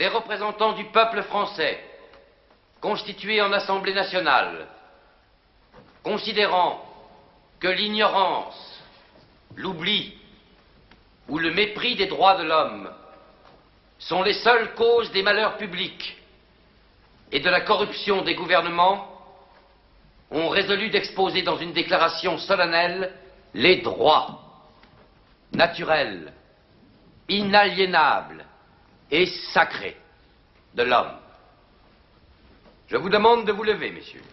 les représentants du peuple français, constitués en Assemblée nationale, considérant que l'ignorance, l'oubli ou le mépris des droits de l'homme sont les seules causes des malheurs publics et de la corruption des gouvernements, ont résolu d'exposer dans une déclaration solennelle les droits naturels, inaliénables et sacrés de l'homme. Je vous demande de vous lever, messieurs.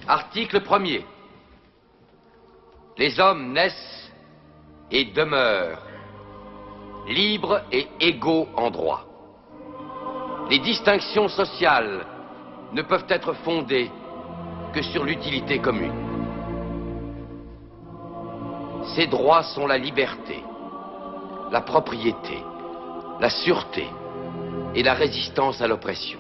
Article 1er. Les hommes naissent et demeurent libres et égaux en droit. Les distinctions sociales ne peuvent être fondées que sur l'utilité commune. Ces droits sont la liberté, la propriété, la sûreté et la résistance à l'oppression.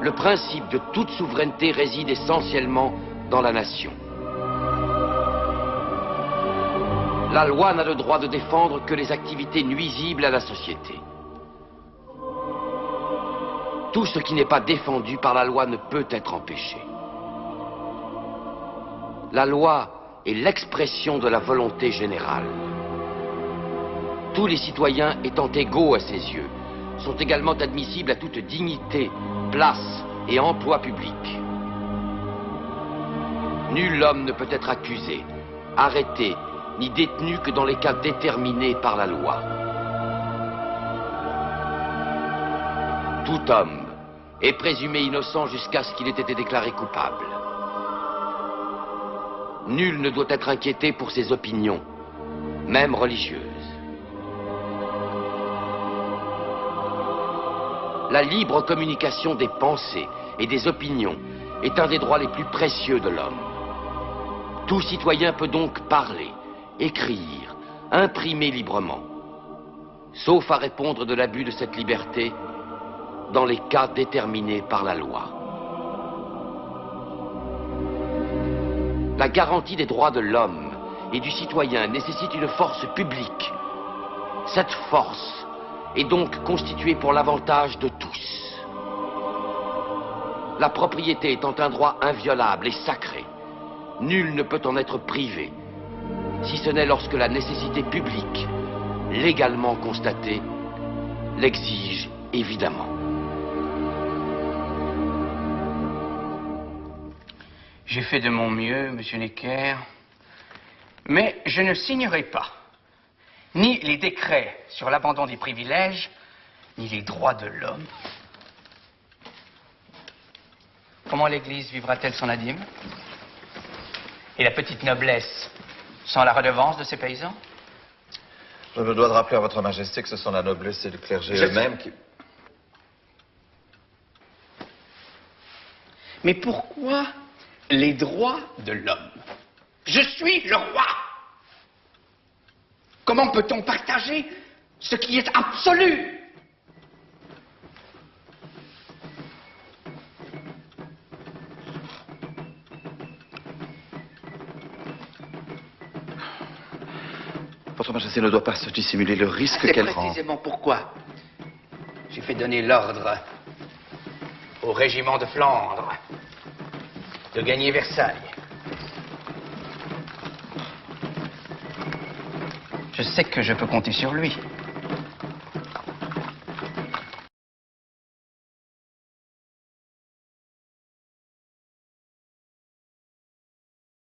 Le principe de toute souveraineté réside essentiellement dans la nation. La loi n'a le droit de défendre que les activités nuisibles à la société. Tout ce qui n'est pas défendu par la loi ne peut être empêché. La loi est l'expression de la volonté générale. Tous les citoyens étant égaux à ses yeux, sont également admissibles à toute dignité, place et emploi public. Nul homme ne peut être accusé, arrêté, ni détenu que dans les cas déterminés par la loi. Tout homme est présumé innocent jusqu'à ce qu'il ait été déclaré coupable. Nul ne doit être inquiété pour ses opinions, même religieuses. La libre communication des pensées et des opinions est un des droits les plus précieux de l'homme. Tout citoyen peut donc parler, écrire, imprimer librement, sauf à répondre de l'abus de cette liberté dans les cas déterminés par la loi. La garantie des droits de l'homme et du citoyen nécessite une force publique. Cette force est donc constituée pour l'avantage de tous. La propriété étant un droit inviolable et sacré, nul ne peut en être privé, si ce n'est lorsque la nécessité publique, légalement constatée, l'exige évidemment. J'ai fait de mon mieux, Monsieur Necker, mais je ne signerai pas ni les décrets sur l'abandon des privilèges, ni les droits de l'homme. Comment l'Église vivra-t-elle sans la dîme? Et la petite noblesse sans la redevance de ses paysans? Je me dois de rappeler à votre majesté que ce sont la noblesse et le clergé eux-mêmes qui... Mais pourquoi les droits de l'homme? Je suis le roi! Comment peut-on partager ce qui est absolu? Votre majesté ne doit pas se dissimuler le risque qu'elle rend. C'est précisément pourquoi j'ai fait donner l'ordre au régiment de Flandre de gagner Versailles. Je sais que je peux compter sur lui.